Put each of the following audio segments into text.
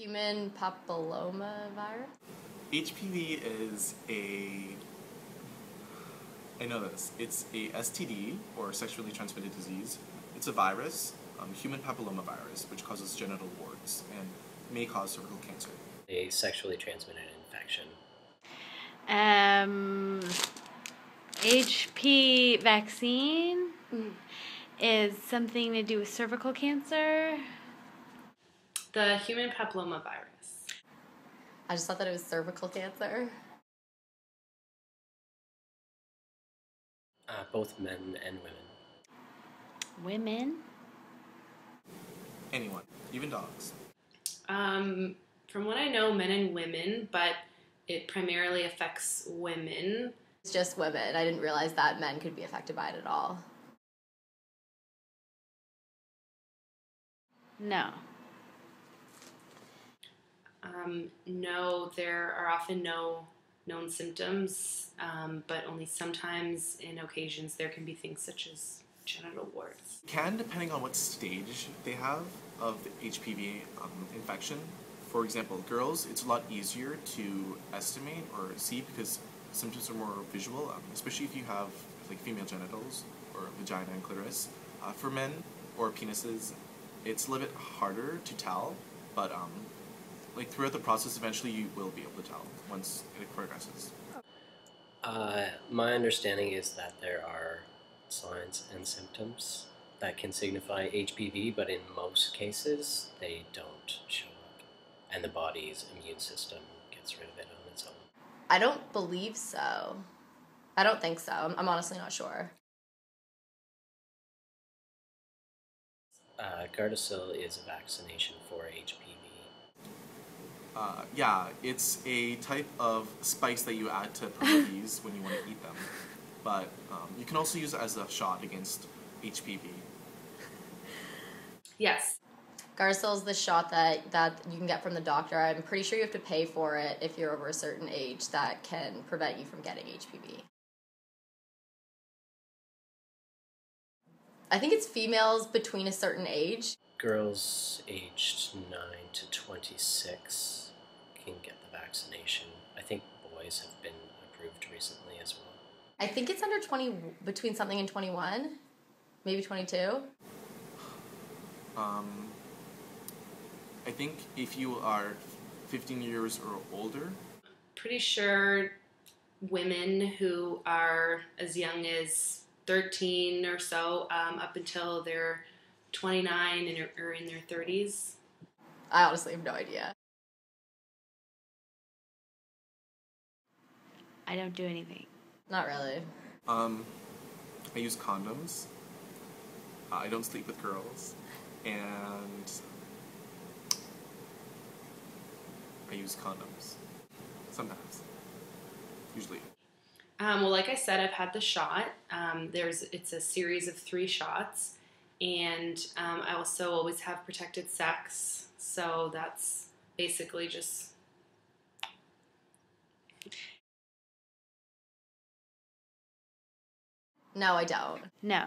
Human papilloma virus? HPV is I know this, it's a STD, or sexually transmitted disease. It's a virus, human papilloma virus, which causes genital warts and may cause cervical cancer. A sexually transmitted infection. HP vaccine is something to do with cervical cancer. The human papilloma virus. I just thought that it was cervical cancer. Both men and women. Women? Anyone, even dogs. From what I know, men and women, but it primarily affects women. It's just women. I didn't realize that men could be affected by it at all. No. No, there are often no known symptoms, but only sometimes in occasions there can be things such as genital warts. Can, depending on what stage they have of the HPV infection. For example, girls, it's a lot easier to estimate or see because symptoms are more visual, especially if you have like female genitals or vagina and clitoris. For men or penises, it's a little bit harder to tell, but like throughout the process, eventually you will be able to tell once it progresses. My understanding is that there are signs and symptoms that can signify HPV, but in most cases they don't show up, and the body's immune system gets rid of it on its own. I don't believe so. I don't think so. I'm honestly not sure. Gardasil is a vaccination for HPV. Yeah, it's a type of spice that you add to pierogies when you want to eat them. But you can also use it as a shot against HPV. Yes. Gardasil is the shot that you can get from the doctor. I'm pretty sure you have to pay for it if you're over a certain age that can prevent you from getting HPV. I think it's females between a certain age. Girls aged 9 to 26 can get the vaccination. I think boys have been approved recently as well. I think it's under 20, between something and 21, maybe 22. I think if you are 15 years or older. Pretty sure women who are as young as 13 or so, up until they're 29 and or in their 30s. I honestly have no idea. I don't do anything. Not really. I use condoms. I don't sleep with girls. And I use condoms. Sometimes. Usually. Well, like I said, I've had the shot. It's a series of 3 shots. And I also always have protected sex. So that's basically just... No, I don't. No.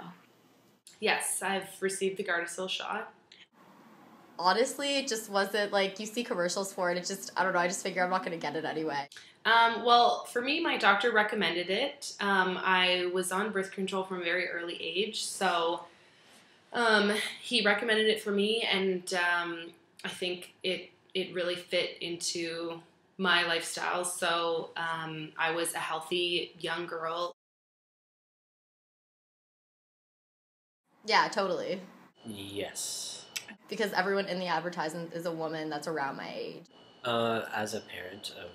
Yes, I've received the Gardasil shot. Honestly, it just wasn't, like, you see commercials for it, it just, I don't know, I just figure I'm not going to get it anyway. Well, for me, my doctor recommended it. I was on birth control from a very early age, so he recommended it for me, and I think it really fit into my lifestyle, so I was a healthy young girl. Yeah, totally. Yes. Because everyone in the advertisement is a woman that's around my age. As a parent of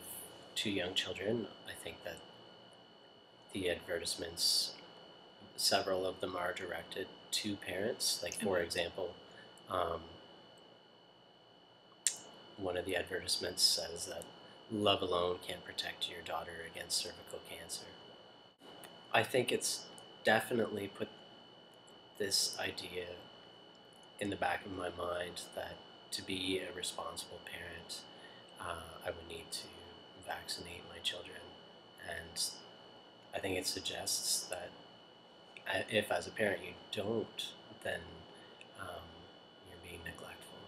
2 young children, I think that the advertisements, several of them are directed to parents. Like, for example, one of the advertisements says that love alone can't protect your daughter against cervical cancer. I think it's definitely put this idea in the back of my mind that to be a responsible parent, I would need to vaccinate my children. And I think it suggests that if as a parent you don't, then you're being neglectful.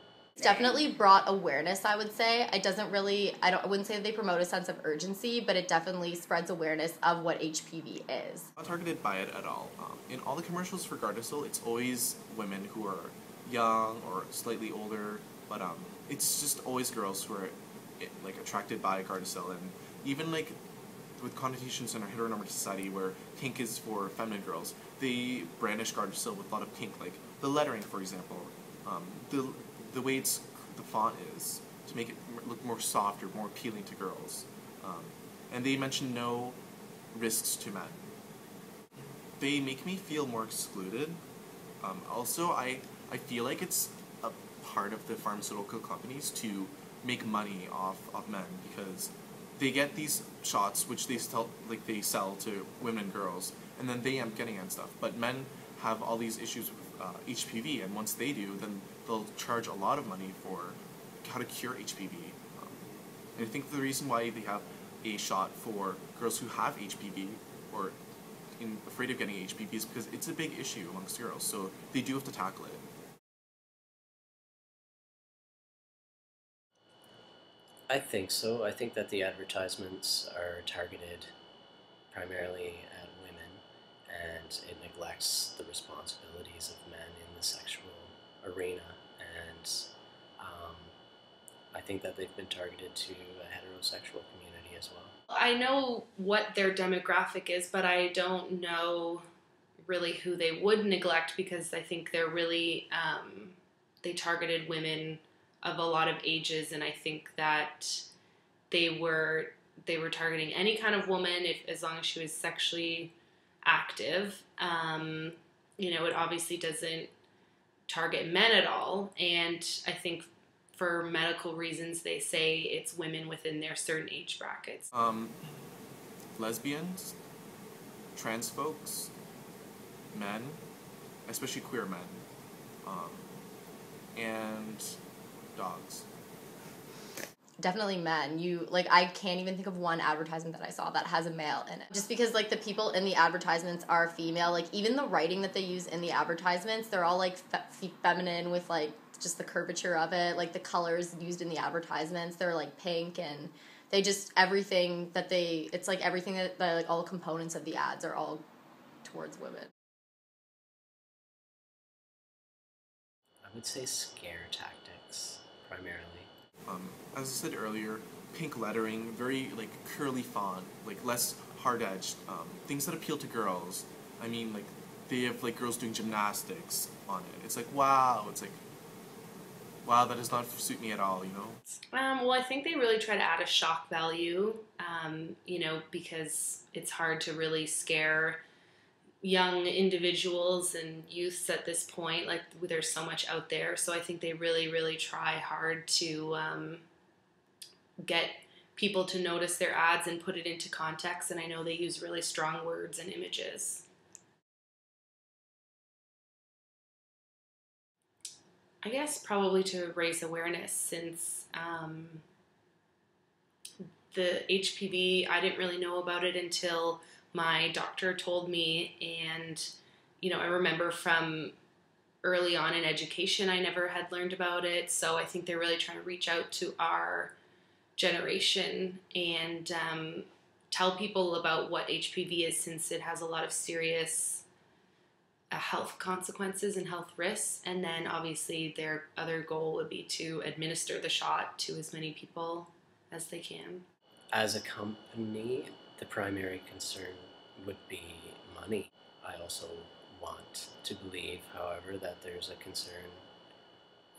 definitely brought awareness, I would say. It doesn't really, I wouldn't say that they promote a sense of urgency, but it definitely spreads awareness of what HPV is. Not targeted by it at all. In all the commercials for Gardasil, it's always women who are young or slightly older, but it's just always girls who are like attracted by Gardasil, and even like with connotations in our heteronormative society where pink is for feminine girls, they brandish Gardasil with a lot of pink, like the lettering, for example, the way the font is to make it look more softer, more appealing to girls, and they mention no risks to men. They make me feel more excluded. Also, I feel like it's a part of the pharmaceutical companies to make money off of men because they get these shots which they sell to women and girls, and then they end up getting it and stuff. But men have all these issues with HPV, and once they do, then they'll charge a lot of money for how to cure HPV. And I think the reason why they have a shot for girls who have HPV or afraid of getting HPV is because it's a big issue amongst girls, so they do have to tackle it. I think so. I think that the advertisements are targeted primarily at women, and it neglects the responsibilities of men in the sexual arena. And I think that they've been targeted to a heterosexual community as well. I know what their demographic is, but I don't know really who they would neglect because I think they're really, they targeted women of a lot of ages, and I think that they were targeting any kind of woman as long as she was sexually active. It obviously doesn't target men at all, and I think for medical reasons they say it's women within their certain age brackets. Lesbians, trans folks, men, especially queer men, and dogs. Definitely men. I can't even think of one advertisement that I saw that has a male in it. Just because, like, the people in the advertisements are female. Like, even the writing that they use in the advertisements, they're all, like, feminine with, like, just the curvature of it. Like, the colors used in the advertisements, they're, like, pink, and they just, everything that it's, like, everything that like, all the components of the ads are all towards women. I would say scare tactics, primarily. As I said earlier, pink lettering, very like curly font, like less hard-edged, things that appeal to girls. I mean, like they have like girls doing gymnastics on it. It's like wow, that does not suit me at all, you know? Well, I think they really try to add a shock value, because it's hard to really scare young individuals and youths at this point. Like, there's so much out there. So I think they really, really try hard to get people to notice their ads and put it into context. And I know they use really strong words and images. I guess probably to raise awareness, since the HPV, I didn't really know about it until my doctor told me, and I remember from early on in education I never had learned about it, so I think they're really trying to reach out to our generation and tell people about what HPV is, since it has a lot of serious health consequences and health risks. And then obviously their other goal would be to administer the shot to as many people as they can. As a company, the primary concern would be money. I also want to believe, however, that there's a concern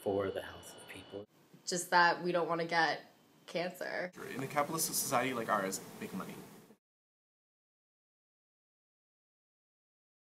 for the health of people. Just that we don't want to get cancer. In a capitalist society like ours, make money.